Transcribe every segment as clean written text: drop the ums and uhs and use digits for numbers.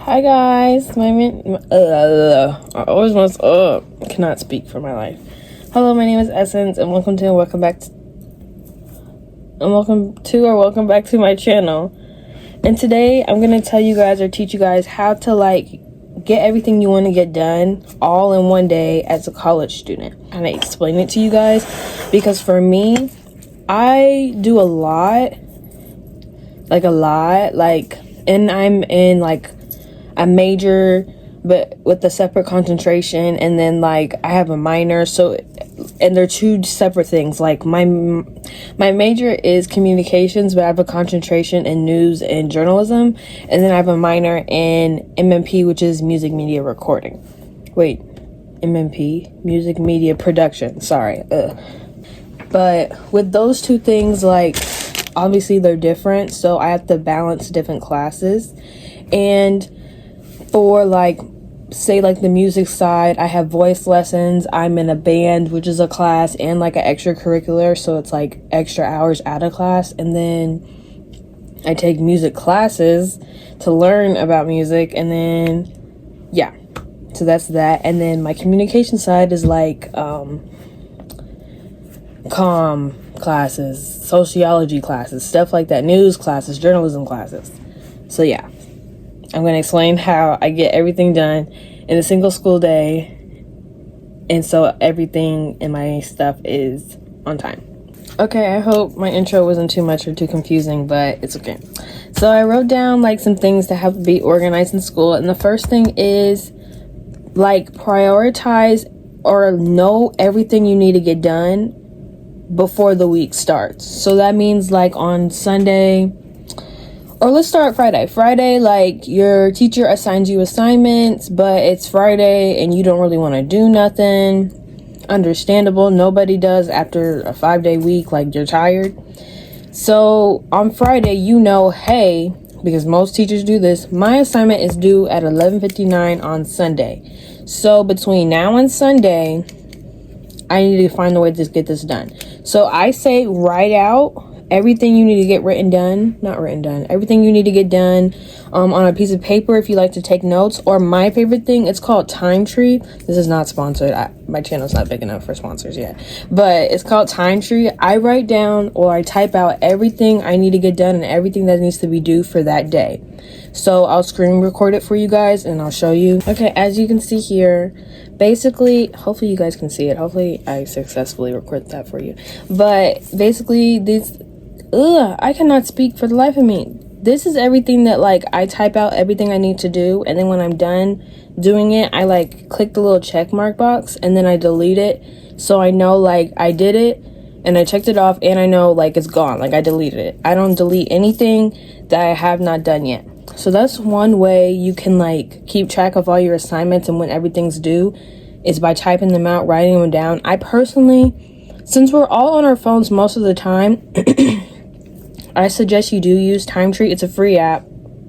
Hi guys, I always want cannot speak for my life. Hello, my name is Essence, and welcome back to my channel. And today I'm gonna tell you guys or teach you guys how to get everything you want to get done all in one day as a college student. And I explain it to you guys because for me, I do a lot, and I'm in a major but with a separate concentration, and then I have a minor, and they're two separate things. My major is communications, but I have a concentration in news and journalism, and then I have a minor in MMP, which is music media recording. Wait, MMP, music media production, sorry. But with those two things, obviously they're different, so I have to balance different classes. And for say the music side, I have voice lessons, I'm in a band, which is a class, and an extracurricular, so it's extra hours out of class. And then I take music classes to learn about music, and then so that's that. And then my communication side is comm classes, sociology classes, stuff like that, news classes, journalism classes. So I'm going to explain how I get everything done in a single school day, and so everything in my stuff is on time. Okay, I hope my intro wasn't too much or too confusing, but it's okay. So I wrote down some things that have to be organized in school, and the first thing is prioritize or know everything you need to get done before the week starts. So that means on Sunday, or let's start Friday, your teacher assigns you assignments, but it's Friday and you don't really want to do nothing. Understandable, nobody does after a 5-day week, you're tired. So on Friday, hey, because most teachers do this, my assignment is due at 11:59 on Sunday. So between now and Sunday, I need to find a way to get this done. So I say write out everything you need to get everything you need to get done on a piece of paper if you like to take notes. Or my favorite thing, it's called Time Tree. This is not sponsored. My channel's not big enough for sponsors yet, but it's called Time Tree. I write down or I type out everything I need to get done and everything that needs to be due for that day. So I'll screen record it for you guys and I'll show you. Okay, as you can see here, basically, hopefully you guys can see it. Hopefully I successfully record that for you. But basically I cannot speak for the life of me. This is everything that I type out everything I need to do, and then when I'm done doing it, I click the little check mark box and then I delete it, so I know I did it and I checked it off, and I know it's gone, I deleted it. I don't delete anything that I have not done yet. So that's one way you can keep track of all your assignments and when everything's due, is by typing them out, writing them down. I personally, since we're all on our phones most of the time, I suggest you do use Time Tree. It's a free app.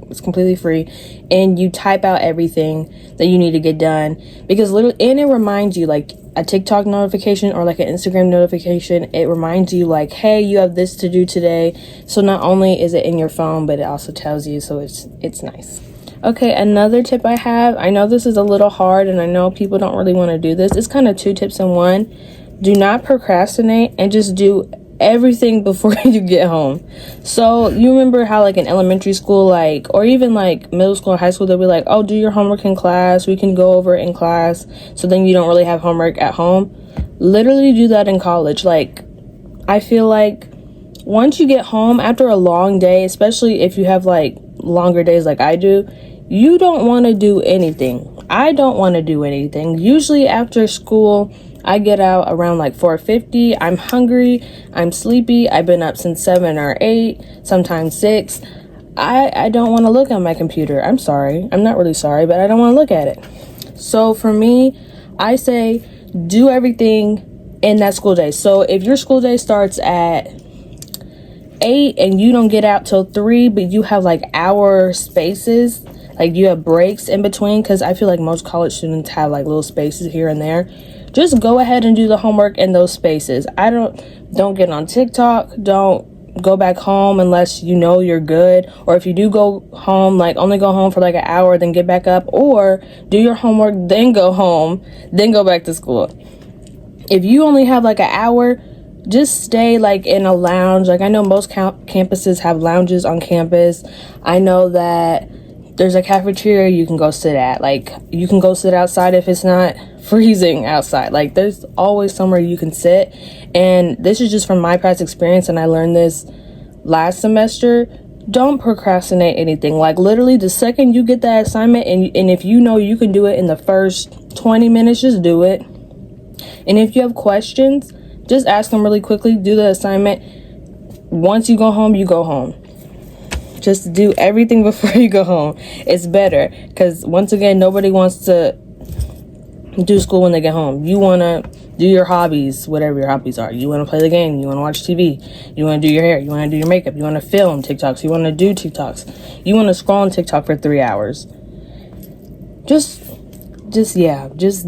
It's completely free. And you type out everything that you need to get done. Because and it reminds you, a TikTok notification or an Instagram notification, it reminds you hey, you have this to do today. So not only is it in your phone, but it also tells you, so it's nice. Okay, another tip I have, I know this is a little hard and I know people don't really want to do this. It's kind of 2 tips in one. Do not procrastinate and just do everything before you get home. So you remember how in elementary school, or even middle school or high school, they'll be oh, do your homework in class, we can go over it in class, so then you don't really have homework at home. Literally do that in college. I feel once you get home after a long day, especially if you have longer days I do, you don't want to do anything. I don't want to do anything. Usually after school, I get out around 4:50. I'm hungry. I'm sleepy. I've been up since 7 or 8, sometimes 6. I don't want to look at my computer. I'm sorry. I'm not really sorry, but I don't want to look at it. So for me, I say do everything in that school day. So if your school day starts at 8 and you don't get out till 3, but you have hour spaces, you have breaks in between, because I feel most college students have little spaces here and there. Just go ahead and do the homework in those spaces. Don't get on TikTok. Don't go back home unless you know you're good, or if you do go home, like only go home for like an hour, then get back up, or do your homework, then go home, then go back to school. If you only have like an hour, just stay like in a lounge. Like I know most campuses have lounges on campus. I know that there's a cafeteria you can go sit at. Like you can go sit outside if it's not freezing outside. Like there's always somewhere you can sit. And this is just from my past experience, and I learned this last semester. Don't procrastinate anything. Like literally the second you get that assignment, and if you know you can do it in the first 20 minutes, just do it. And if you have questions, just ask them really quickly. Do the assignment. Once you go home, you go home. Just do everything before you go home. It's better, because once again, nobody wants to do school when they get home. You want to do your hobbies, whatever your hobbies are. You want to play the game. You want to watch TV. You want to do your hair. You want to do your makeup. You want to film TikToks. You want to do TikToks. You want to scroll on TikTok for 3 hours. Just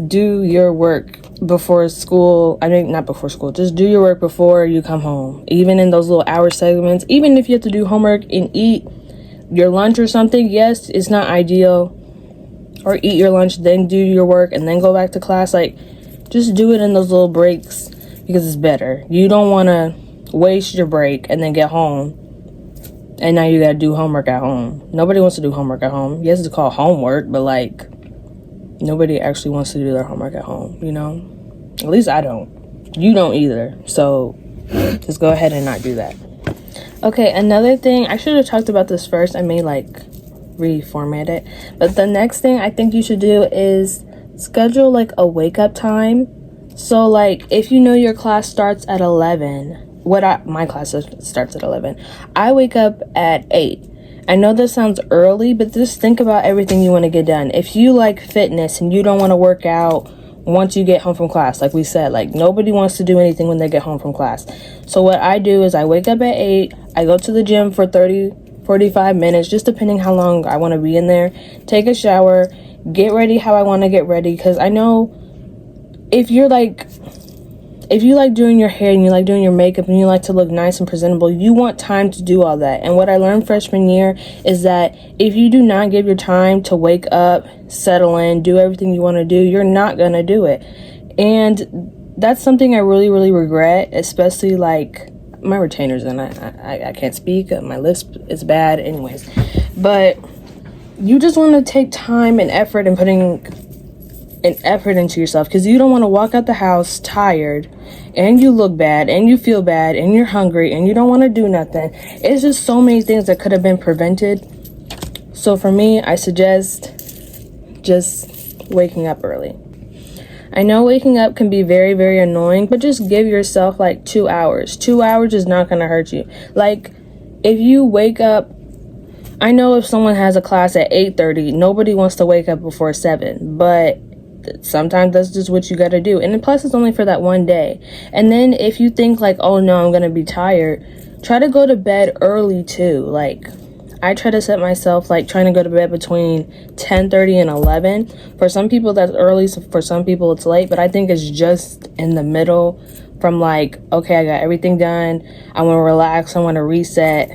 do your work before school. I mean, not before school. Just do your work before you come home. Even in those little hour segments. Even if you have to do homework and eat your lunch or something. Yes, it's not ideal. Or eat your lunch, then do your work, and then go back to class. Like, just do it in those little breaks, because it's better. You don't want to waste your break and then get home, and now you got to do homework at home. Nobody wants to do homework at home. Yes, it's called homework, but, like, nobody actually wants to do their homework at home, you know? At least I don't. You don't either. So, just go ahead and not do that. Okay, another thing. I should have talked about this first. I may, like, reformat it. But the next thing I think you should do is schedule like a wake up time. So like if you know your class starts at 11, my class starts at 11, I wake up at 8. I know this sounds early, but just think about everything you want to get done. If you like fitness and you don't want to work out once you get home from class, like we said, like nobody wants to do anything when they get home from class. So what I do is I wake up at 8, I go to the gym for 45 minutes, just depending how long I want to be in there, take a shower, get ready how I want to get ready, because I know if you like doing your hair and you like doing your makeup and you like to look nice and presentable, you want time to do all that. And what I learned freshman year is that if you do not give your time to wake up, settle in, do everything you want to do, you're not going to do it. And that's something I really, really regret, especially like my retainers, and I can't speak, my lisp is bad anyways, but you just want to take time and effort and putting an effort into yourself, because you don't want to walk out the house tired and you look bad and you feel bad and you're hungry and you don't want to do nothing. It's just so many things that could have been prevented. So for me, I suggest just waking up early. I know waking up can be very, very annoying, but just give yourself like 2 hours. 2 hours is not going to hurt you. Like, if you wake up, I know if someone has a class at 8:30, nobody wants to wake up before 7, but sometimes that's just what you got to do. And plus, it's only for that one day. And then if you think like, oh no, I'm going to be tired, try to go to bed early too. Like, I try to set myself like trying to go to bed between 10:30 and 11. For some people that's early, so for some people it's late, but I think it's just in the middle, from like, okay, I got everything done, I want to relax, I want to reset,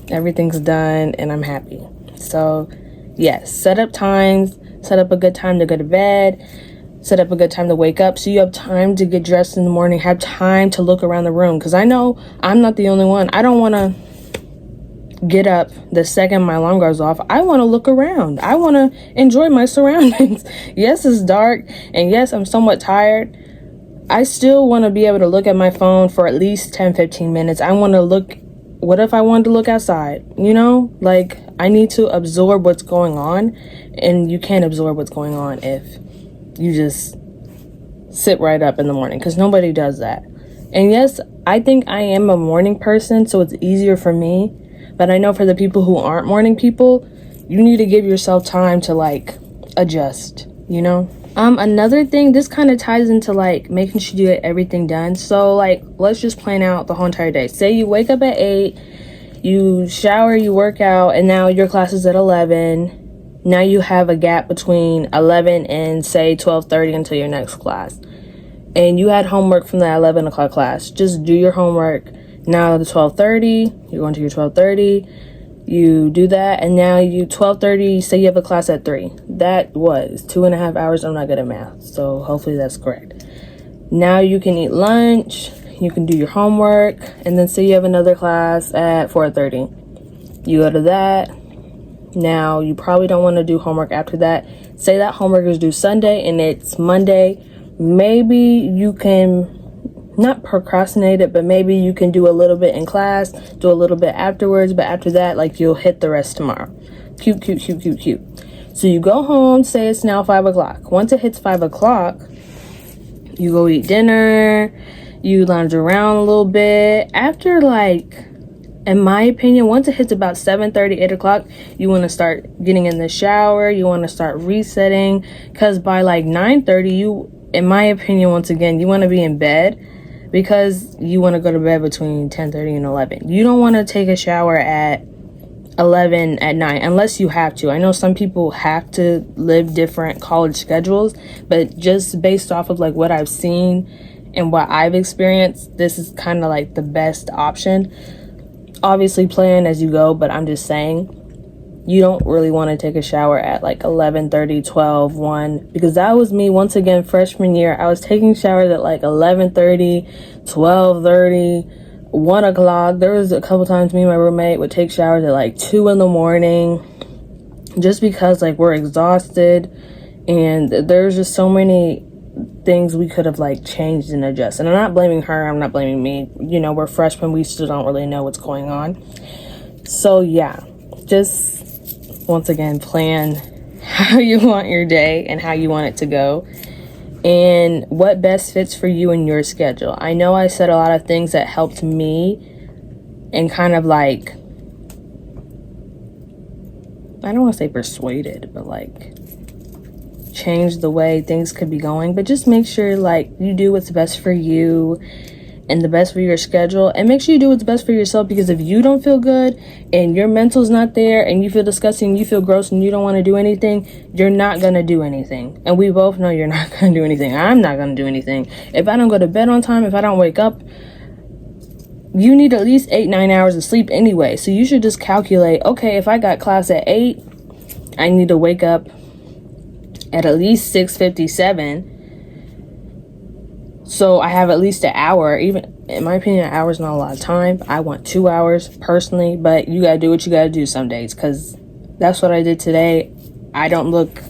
everything's done, and I'm happy. So yes, set up times, set up a good time to go to bed, set up a good time to wake up, so you have time to get dressed in the morning, have time to look around the room, because I know I'm not the only one. I don't want to get up the second my alarm goes off. I want to look around. I want to enjoy my surroundings. Yes, it's dark, and yes, I'm somewhat tired. I still want to be able to look at my phone for at least 10-15 minutes. I want to look. What if I wanted to look outside? You know, like, I need to absorb what's going on, and you can't absorb what's going on if you just sit right up in the morning, because nobody does that. And yes, I think I am a morning person, so it's easier for me. But I know for the people who aren't morning people, you need to give yourself time to like adjust, you know? Another thing, this kind of ties into like making sure you get everything done. So like, let's just plan out the whole entire day. Say you wake up at 8, you shower, you work out, and now your class is at 11. Now you have a gap between 11 and say 12:30 until your next class. and you had homework from that 11 o'clock class, just do your homework. Now the 12:30, you're going to your 12:30, you do that, and now you 12:30, say you have a class at 3. That was 2.5 hours. I'm not good at math, so hopefully that's correct. Now you can eat lunch, you can do your homework, and then say you have another class at 4:30. You go to that. Now you probably don't want to do homework after that. Say that homework is due Sunday and it's Monday. Maybe you can not procrastinate it, but maybe you can do a little bit in class, do a little bit afterwards, but after that, like, you'll hit the rest tomorrow. Cute. So you go home, say it's now 5 o'clock. Once it hits 5 o'clock, you go eat dinner, you lounge around a little bit. After, like, in my opinion, once it hits about 7:30, 8 o'clock, you want to start getting in the shower, you want to start resetting, because by like 9:30, in my opinion, once again, you want to be in bed, because you want to go to bed between 10:30 and 11. You don't want to take a shower at 11 at night unless you have to. I know some people have to live different college schedules, but just based off of like what I've seen and what I've experienced, this is kind of like the best option. Obviously plan as you go, but I'm just saying you don't really want to take a shower at like 11:30, 12, 1, because that was me once again freshman year. I was taking showers at like 11:30, 12:30, 1 o'clock. There was a couple times me and my roommate would take showers at like 2 in the morning, just because like we're exhausted, and there's just so many things we could have like changed and adjusted. And I'm not blaming her, I'm not blaming me. You know, we're freshmen, we still don't really know what's going on. So yeah, just once again, plan how you want your day and how you want it to go, and what best fits for you and your schedule. I know I said a lot of things that helped me and kind of like, I don't want to say persuaded, but like change the way things could be going. But just make sure like you do what's best for you and the best for your schedule, and make sure you do what's best for yourself, because if you don't feel good and your mental's not there and you feel disgusting, you feel gross, and you don't want to do anything, you're not going to do anything. And we both know you're not going to do anything. I'm not going to do anything. If I don't go to bed on time, if I don't wake up, you need at least 8-9 hours of sleep anyway. So you should just calculate, okay, if I got class at 8, I need to wake up at least 6:57. So I have at least an hour. Even in my opinion, an hour is not a lot of time. I want 2 hours personally, but you gotta do what you gotta do some days, because that's what I did today. I don't look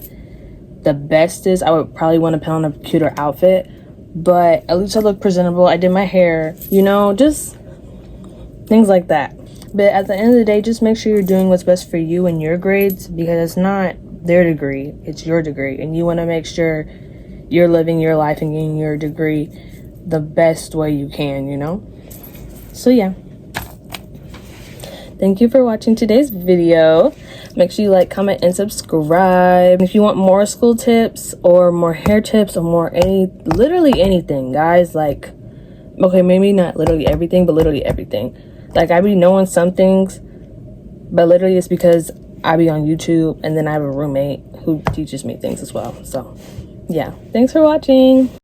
the bestest. I would probably want to put on a cuter outfit, but at least I look presentable. I did my hair, you know, just things like that. But at the end of the day, just make sure you're doing what's best for you and your grades, because it's not their degree, it's your degree, and you want to make sure you're living your life and getting your degree the best way you can, you know? So yeah, thank you for watching today's video. Make sure you like, comment, and subscribe. If you want more school tips or more hair tips or more literally anything, guys, like, okay, maybe not literally everything, but literally everything. Like, I be knowing some things, but literally it's because I be on YouTube, and then I have a roommate who teaches me things as well. So yeah, thanks for watching.